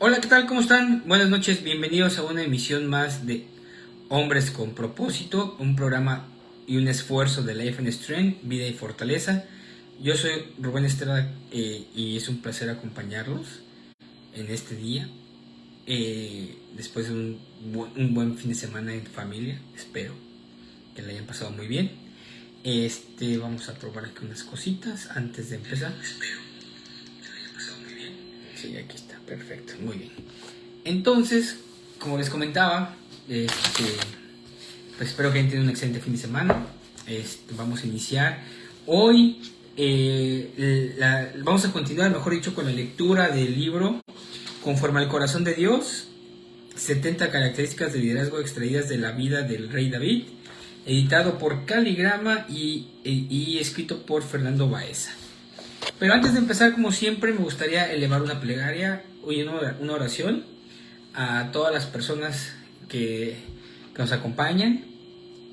Hola, ¿qué tal? ¿Cómo están? Buenas noches, bienvenidos a una emisión más de Hombres con Propósito, un programa y un esfuerzo de Life and Strength, Vida y Fortaleza. Yo soy Rubén Estrada y es un placer acompañarlos en este día, después de un buen fin de semana en familia. Espero que le hayan pasado muy bien. Vamos a probar aquí unas cositas antes de empezar. Espero que le hayan pasado muy bien. Sí, aquí está, perfecto, muy bien. Entonces, como les comentaba, pues espero que hayan tenido un excelente fin de semana. Vamos a iniciar hoy. Vamos a continuar, mejor dicho, con la lectura del libro Conforme al Corazón de Dios, 70 características de liderazgo extraídas de la vida del rey David, editado por Caligrama y escrito por Fernando Baeza. Pero antes de empezar, como siempre, me gustaría elevar una plegaria, una oración a todas las personas que nos acompañan,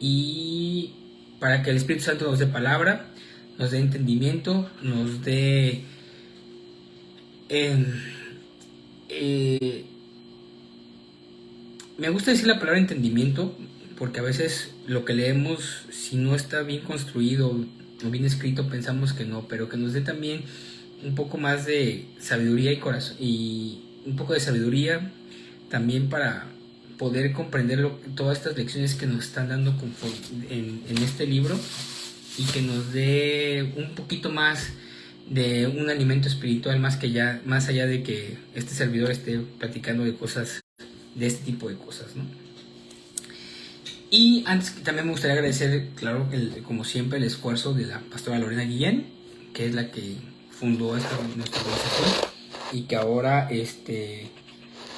y para que el Espíritu Santo nos dé palabra, nos dé entendimiento, nos dé me gusta decir la palabra entendimiento porque a veces lo que leemos, si no está bien construido o bien escrito, pensamos que no, pero que nos dé también un poco más de sabiduría y corazón, y un poco de sabiduría también para poder comprender todas estas lecciones que nos están dando en este libro, y que nos dé un poquito más de un alimento espiritual, más allá de que este servidor esté platicando de cosas, de este tipo de cosas, ¿no? Y antes también me gustaría agradecer, claro, como siempre, el esfuerzo de la pastora Lorena Guillén, que es la que fundó nuestra organización y que ahora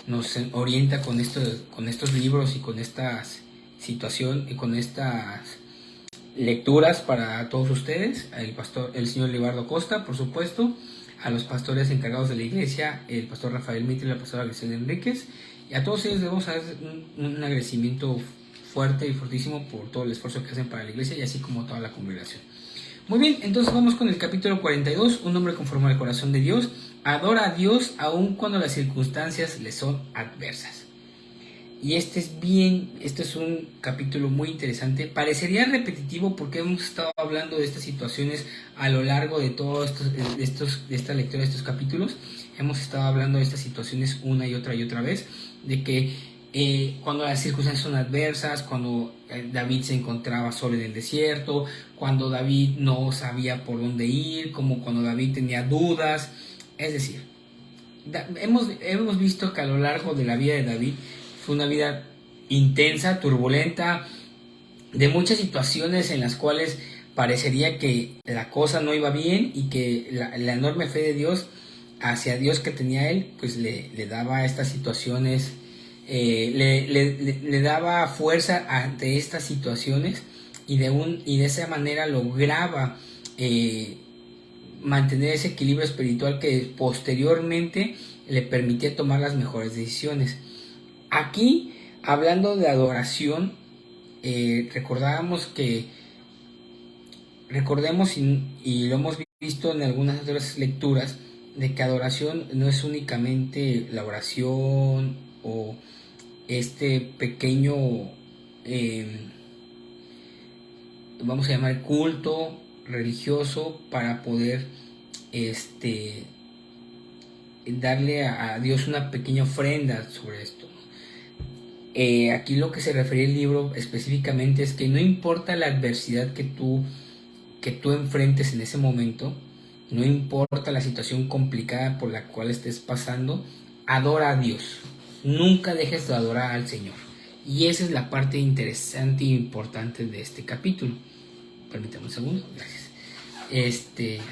nos orienta con estos libros y con estas situación y con estas lecturas para todos ustedes. El señor Libardo Costa, por supuesto, a los pastores encargados de la iglesia, el pastor Rafael Mitre y la pastora Griselda Enríquez, y a todos ellos debemos dar un agradecimiento fuerte y fortísimo por todo el esfuerzo que hacen para la iglesia, y así como toda la congregación. Muy bien, entonces vamos con el capítulo 42, un hombre conforme al corazón de Dios. Adora a Dios aun cuando las circunstancias le son adversas. Y este es un capítulo muy interesante. Parecería repetitivo porque hemos estado hablando de estas situaciones a lo largo de todos de esta lectura de estos capítulos. Hemos estado hablando de estas situaciones una y otra vez, de que cuando las circunstancias son adversas, cuando David se encontraba solo en el desierto, cuando David no sabía por dónde ir, como cuando David tenía dudas. Es decir, hemos visto que a lo largo de la vida de David fue una vida intensa, turbulenta, de muchas situaciones en las cuales parecería que la cosa no iba bien, y que la enorme fe de Dios hacia Dios que tenía él, pues le daba estas situaciones, le daba fuerza ante estas situaciones, y de esa manera lograba mantener ese equilibrio espiritual que posteriormente le permitía tomar las mejores decisiones. Aquí, hablando de adoración, recordemos y lo hemos visto en algunas otras lecturas, de que adoración no es únicamente la oración o este pequeño, vamos a llamar, culto religioso para poder darle a Dios una pequeña ofrenda sobre esto. Aquí lo que se refiere el libro específicamente es que no importa la adversidad que tú enfrentes en ese momento, no importa la situación complicada por la cual estés pasando, adora a Dios. Nunca dejes de adorar al Señor. Y esa es la parte interesante e importante de este capítulo. Permítame un segundo, gracias.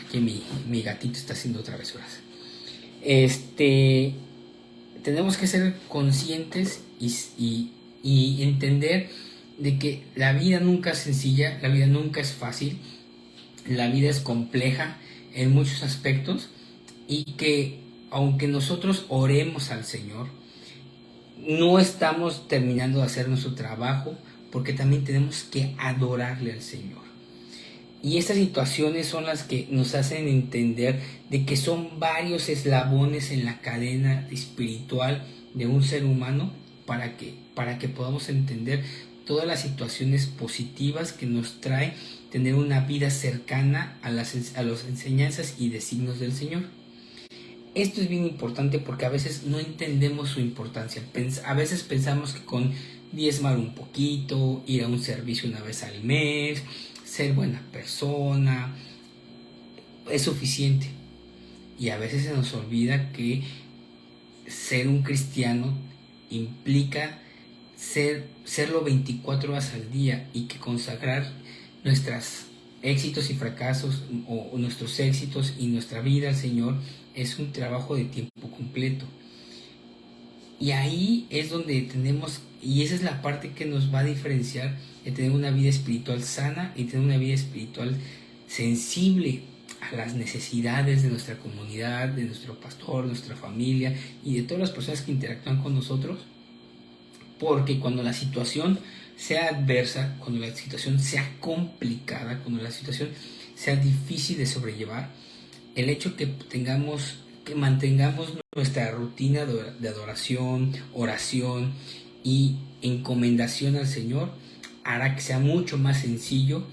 Aquí mi gatito está haciendo travesuras. Tenemos que ser conscientes y entender de que la vida nunca es sencilla, la vida nunca es fácil, la vida es compleja en muchos aspectos, y que aunque nosotros oremos al Señor, no estamos terminando de hacer nuestro trabajo, porque también tenemos que adorarle al Señor. Y estas situaciones son las que nos hacen entender de que son varios eslabones en la cadena espiritual de un ser humano para que podamos entender todas las situaciones positivas que nos trae tener una vida cercana a las enseñanzas y designios del Señor. Esto es bien importante porque a veces no entendemos su importancia. A veces pensamos que con diezmar un poquito, ir a un servicio una vez al mes, ser buena persona, es suficiente. Y a veces se nos olvida que ser un cristiano implica serlo 24 horas al día y que consagrar nuestros éxitos y fracasos o nuestros éxitos y nuestra vida al Señor es un trabajo de tiempo completo. Y ahí es donde tenemos, y esa es la parte que nos va a diferenciar de tener una vida espiritual sana y tener una vida espiritual sensible a las necesidades de nuestra comunidad, de nuestro pastor, nuestra familia y de todas las personas que interactúan con nosotros. Porque cuando la situación sea adversa, cuando la situación sea complicada, cuando la situación sea difícil de sobrellevar, el hecho que mantengamos nuestra rutina de adoración, oración y encomendación al Señor hará que sea mucho más sencillo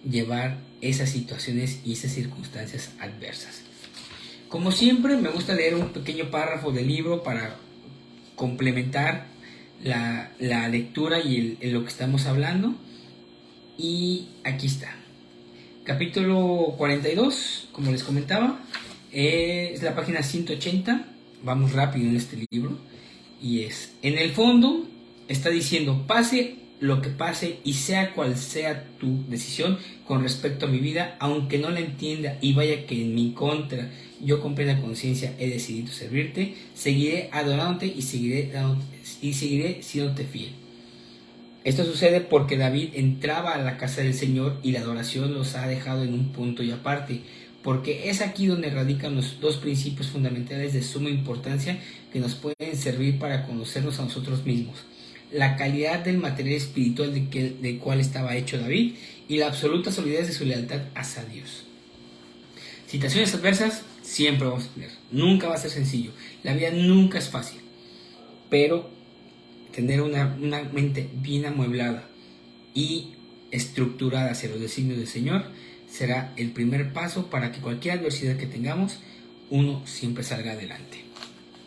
llevar esas situaciones y esas circunstancias adversas. Como siempre, me gusta leer un pequeño párrafo del libro para complementar la lectura y lo que estamos hablando. Y aquí está. Capítulo 42, como les comentaba, es la página 180. Vamos rápido en este libro. Y en el fondo, está diciendo: pase lo que pase y sea cual sea tu decisión con respecto a mi vida, aunque no la entienda y vaya que en mi contra, yo con plena conciencia he decidido servirte, seguiré adorándote y seguiré siéndote fiel. Esto sucede porque David entraba a la casa del Señor y la adoración los ha dejado en un punto y aparte, porque es aquí donde radican los dos principios fundamentales de suma importancia que nos pueden servir para conocernos a nosotros mismos: la calidad del material espiritual del cual estaba hecho David y la absoluta solidez de su lealtad hacia Dios. Situaciones adversas siempre vamos a tener, nunca va a ser sencillo, la vida nunca es fácil, pero tener una mente bien amueblada y estructurada hacia los designios del Señor será el primer paso para que cualquier adversidad que tengamos, uno siempre salga adelante.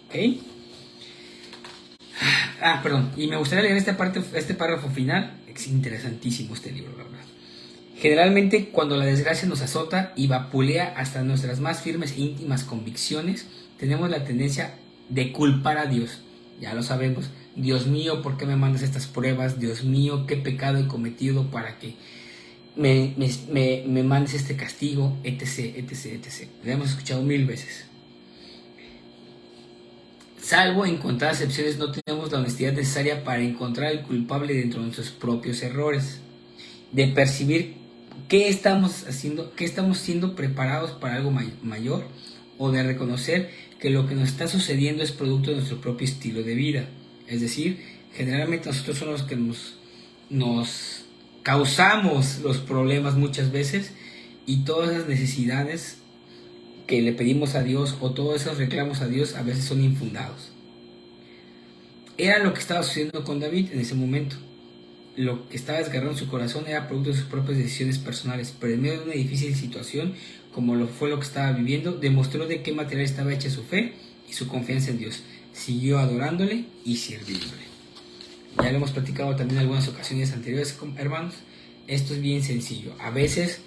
¿Ok? Perdón, y me gustaría leer este párrafo final. Es interesantísimo este libro, la verdad. Generalmente, cuando la desgracia nos azota y vapulea hasta nuestras más firmes e íntimas convicciones, tenemos la tendencia de culpar a Dios. Ya lo sabemos. Dios mío, ¿por qué me mandas estas pruebas? Dios mío, ¿qué pecado he cometido para que me mandes este castigo? Etc, etc, etc. Lo hemos escuchado 1000 veces. Salvo en contadas excepciones, no tenemos la honestidad necesaria para encontrar el culpable dentro de nuestros propios errores, de percibir qué estamos haciendo, qué estamos siendo preparados para algo mayor, o de reconocer que lo que nos está sucediendo es producto de nuestro propio estilo de vida. Es decir, generalmente nosotros somos los que nos causamos los problemas muchas veces, y todas las necesidades que le pedimos a Dios o todos esos reclamos a Dios a veces son infundados. Era lo que estaba sucediendo con David en ese momento. Lo que estaba desgarrando su corazón era producto de sus propias decisiones personales, pero en medio de una difícil situación, como fue lo que estaba viviendo, demostró de qué material estaba hecha su fe y su confianza en Dios. Siguió adorándole y sirviéndole. Ya lo hemos platicado también en algunas ocasiones anteriores, hermanos. Esto es bien sencillo. A veces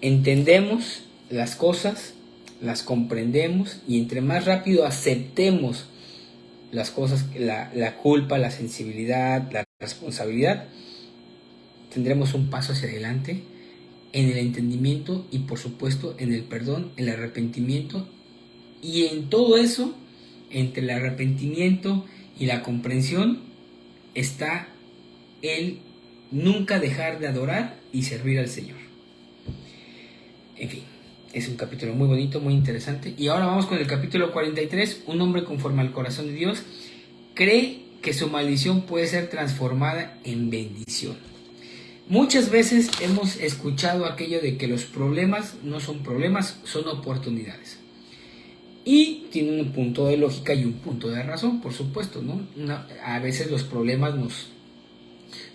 entendemos las cosas, las comprendemos, y entre más rápido aceptemos las cosas, la culpa, la sensibilidad, la responsabilidad, tendremos un paso hacia adelante en el entendimiento y, por supuesto, en el perdón, el arrepentimiento. Y en todo eso, entre el arrepentimiento y la comprensión, está el nunca dejar de adorar y servir al Señor. En fin, es un capítulo muy bonito, muy interesante. Y ahora vamos con el capítulo 43. Un hombre conforme al corazón de Dios cree que su maldición puede ser transformada en bendición. Muchas veces hemos escuchado aquello de que los problemas no son problemas, son oportunidades. Y tiene un punto de lógica y un punto de razón, por supuesto, ¿no? A veces los problemas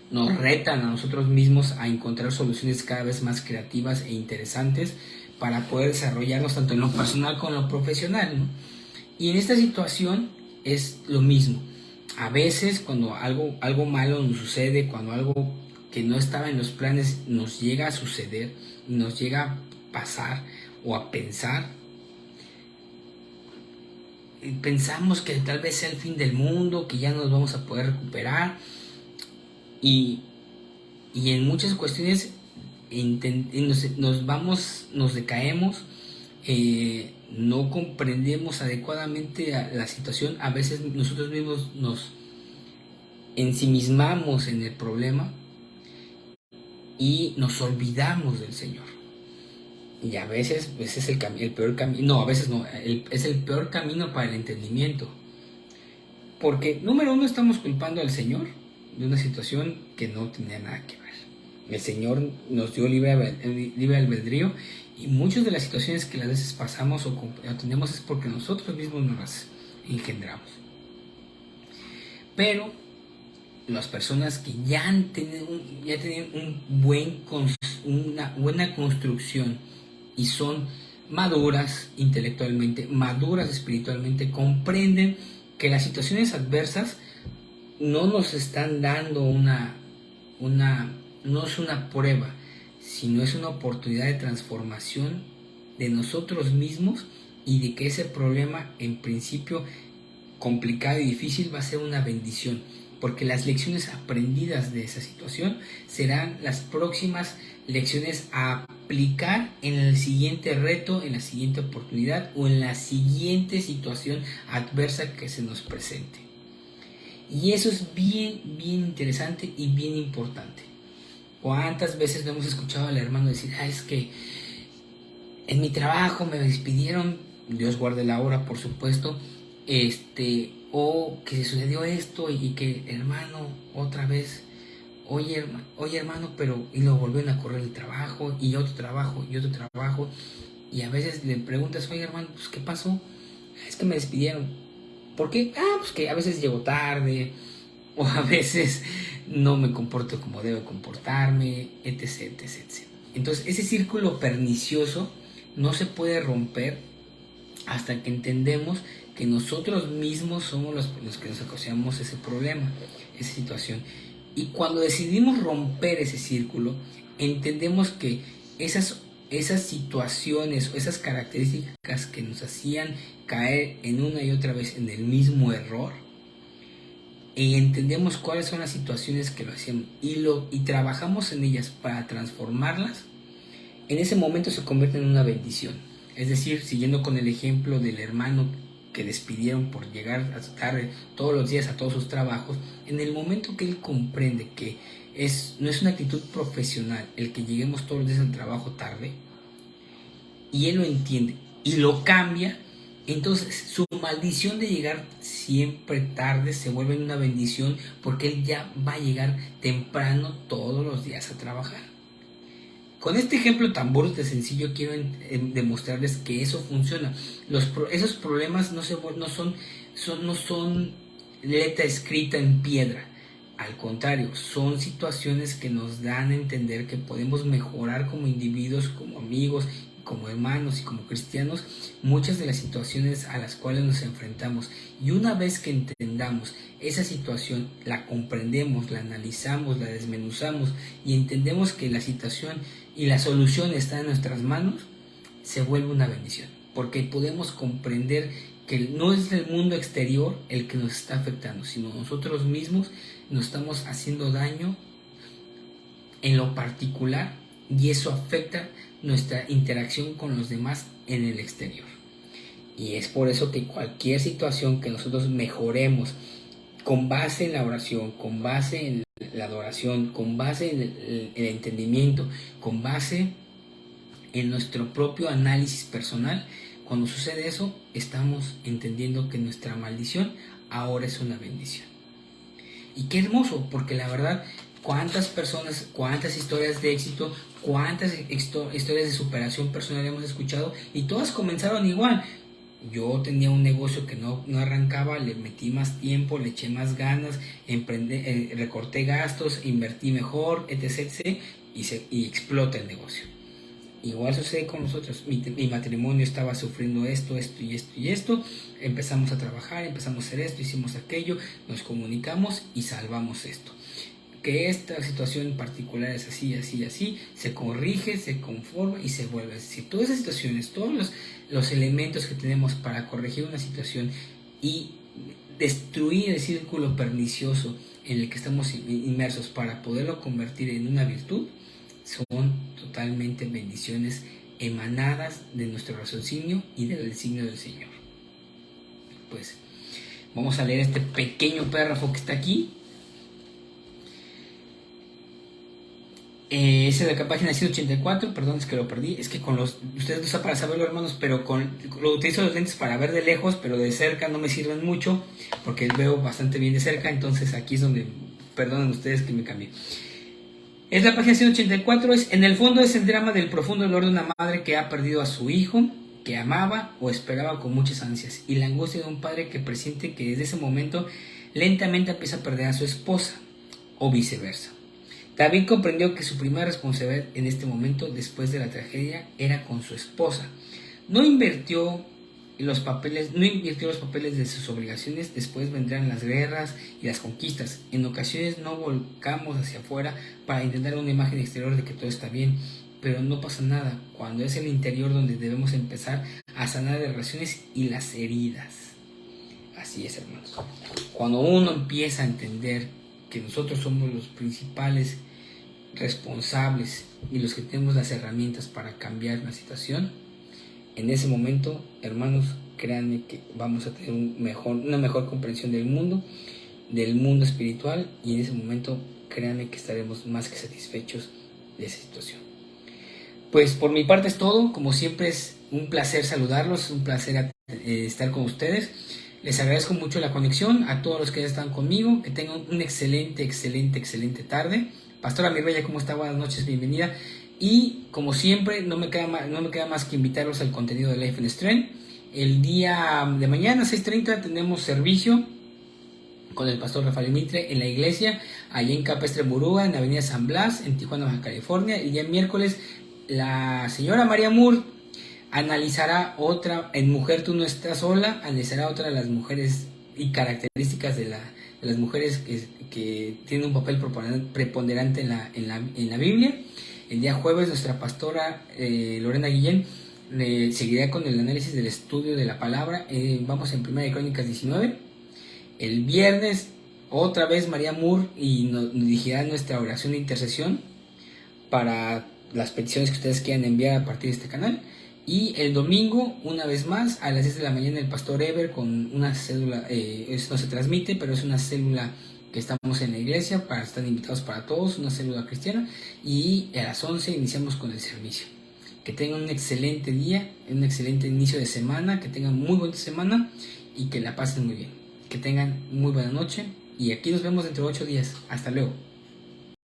nos retan a nosotros mismos a encontrar soluciones cada vez más creativas e interesantes para poder desarrollarnos tanto en lo personal como en lo profesional, ¿no? Y en esta situación es lo mismo. A veces cuando algo malo nos sucede, cuando algo que no estaba en los planes nos llega a suceder, nos llega a pasar o a pensar, pensamos que tal vez sea el fin del mundo, que ya no nos vamos a poder recuperar, y en muchas cuestiones nos decaemos, no comprendemos adecuadamente la situación. A veces nosotros mismos nos ensimismamos en el problema y nos olvidamos del Señor. Y a veces ese es el peor camino. No, a veces no, es el peor camino para el entendimiento. Porque, número uno, estamos culpando al Señor de una situación que no tenía nada que ver. El Señor nos dio libre albedrío, y muchas de las situaciones que a veces pasamos o tenemos es porque nosotros mismos nos las engendramos. Pero las personas que ya tienen una buena construcción y son maduras intelectualmente, maduras espiritualmente, comprenden que las situaciones adversas no nos están dando no es una prueba, sino es una oportunidad de transformación de nosotros mismos, y de que ese problema, en principio complicado y difícil, va a ser una bendición, porque las lecciones aprendidas de esa situación serán las próximas lecciones a aplicar en el siguiente reto, en la siguiente oportunidad o en la siguiente situación adversa que se nos presente. Y eso es bien interesante y bien importante. ¿Cuántas veces no hemos escuchado al hermano decir: es que en mi trabajo me despidieron, Dios guarde la hora, por supuesto, o que sucedió esto, y que hermano, otra vez, oye hermano, pero, y lo volvieron a correr el trabajo, y otro trabajo, y a veces le preguntas: oye hermano, pues ¿qué pasó? Es que me despidieron. ¿Por qué? Pues que a veces llego tarde, o a veces no me comporto como debo comportarme, etc. Entonces ese círculo pernicioso no se puede romper hasta que entendemos que nosotros mismos somos los que nos ocasionamos ese problema, esa situación. Y cuando decidimos romper ese círculo, entendemos que esas situaciones o esas características que nos hacían caer en una y otra vez en el mismo error, y entendemos cuáles son las situaciones que lo hacían, y trabajamos en ellas para transformarlas, en ese momento se convierte en una bendición. Es decir, siguiendo con el ejemplo del hermano que despidieron por llegar tarde todos los días a todos sus trabajos, en el momento que él comprende que no es una actitud profesional el que lleguemos todos los días al trabajo tarde, y él lo entiende y lo cambia, entonces su maldición de llegar siempre tarde se vuelve en una bendición, porque él ya va a llegar temprano todos los días a trabajar. Con este ejemplo tan burdo y sencillo quiero demostrarles que eso funciona. Esos problemas no son letra escrita en piedra. Al contrario, son situaciones que nos dan a entender que podemos mejorar como individuos, como amigos, como hermanos y como cristianos muchas de las situaciones a las cuales nos enfrentamos. Y una vez que entendamos esa situación, la comprendemos, la analizamos, la desmenuzamos y entendemos que la situación y la solución está en nuestras manos, se vuelve una bendición, porque podemos comprender que no es el mundo exterior el que nos está afectando, sino nosotros mismos nos estamos haciendo daño en lo particular, y eso afecta nuestra interacción con los demás en el exterior. Y es por eso que cualquier situación que nosotros mejoremos con base en la oración, con base en la adoración, con base en el entendimiento, con base en nuestro propio análisis personal, cuando sucede eso, estamos entendiendo que nuestra maldición ahora es una bendición. Y qué hermoso, porque la verdad, ¿Cuántas personas, cuántas historias de éxito, cuántas historias de superación personal hemos escuchado? Y todas comenzaron igual. Yo tenía un negocio que no arrancaba, le metí más tiempo, le eché más ganas, recorté gastos, invertí mejor, etc. Y explota el negocio. Igual sucede con nosotros. Mi matrimonio estaba sufriendo esto y esto. Empezamos a trabajar, empezamos a hacer esto, hicimos aquello, nos comunicamos y salvamos esto. Que esta situación en particular es así, se corrige, se conforma y se vuelve. Es decir, todas esas situaciones, todos los elementos que tenemos para corregir una situación y destruir el círculo pernicioso en el que estamos inmersos para poderlo convertir en una virtud, son totalmente bendiciones emanadas de nuestro raciocinio y del designio del Señor. Pues vamos a leer este pequeño párrafo que está aquí. Ese de la página 184, perdón, es que lo perdí. Es que con ustedes lo usan para saberlo, hermanos, pero lo utilizo los lentes para ver de lejos, pero de cerca no me sirven mucho porque veo bastante bien de cerca. Entonces aquí es donde, perdonen ustedes que me cambié. Es la página 184, en el fondo es el drama del profundo dolor de una madre que ha perdido a su hijo, que amaba o esperaba con muchas ansias, y la angustia de un padre que presiente que desde ese momento lentamente empieza a perder a su esposa, o viceversa. David comprendió que su primera responsabilidad en este momento, después de la tragedia, era con su esposa. No invirtió los papeles de sus obligaciones. Después vendrán las guerras y las conquistas. En ocasiones no volcamos hacia afuera para intentar una imagen exterior de que todo está bien, pero no pasa nada cuando es el interior donde debemos empezar a sanar las relaciones y las heridas. Así es, hermanos. Cuando uno empieza a entender que nosotros somos los principales responsables y los que tenemos las herramientas para cambiar la situación, en ese momento, hermanos, créanme que vamos a tener una mejor comprensión del mundo espiritual, y en ese momento créanme que estaremos más que satisfechos de esa situación. Pues por mi parte es todo. Como siempre, es un placer saludarlos, es un placer estar con ustedes. Les agradezco mucho la conexión, a todos los que ya están conmigo, que tengan una excelente tarde. Pastora Mirbella, ¿cómo está? Buenas noches, bienvenida. Y como siempre, no me queda más que invitarlos al contenido de Life in Strength. El día de mañana, 6:30, tenemos servicio con el pastor Rafael Mitre en la iglesia, allá en Capestre Murúa, en la avenida San Blas, en Tijuana, Baja California. El día miércoles, la señora María Moore analizará otra, en Mujer Tú No Estás Sola, analizará otra de las mujeres y características de las mujeres que tienen un papel preponderante en la Biblia. El día jueves nuestra pastora Lorena Guillén seguirá con el análisis del estudio de la palabra. Vamos en 1 Crónicas 19. El viernes otra vez María Moore y nos dirigirá nuestra oración de intercesión para las peticiones que ustedes quieran enviar a partir de este canal. Y el domingo, una vez más, a las 10 de la mañana, el pastor Ever con una célula, eso no se transmite, pero es una célula que estamos en la iglesia, están invitados para todos, una célula cristiana, y a las 11 iniciamos con el servicio. Que tengan un excelente día, un excelente inicio de semana, que tengan muy buena semana y que la pasen muy bien. Que tengan muy buena noche, y aquí nos vemos dentro de 8 días. Hasta luego.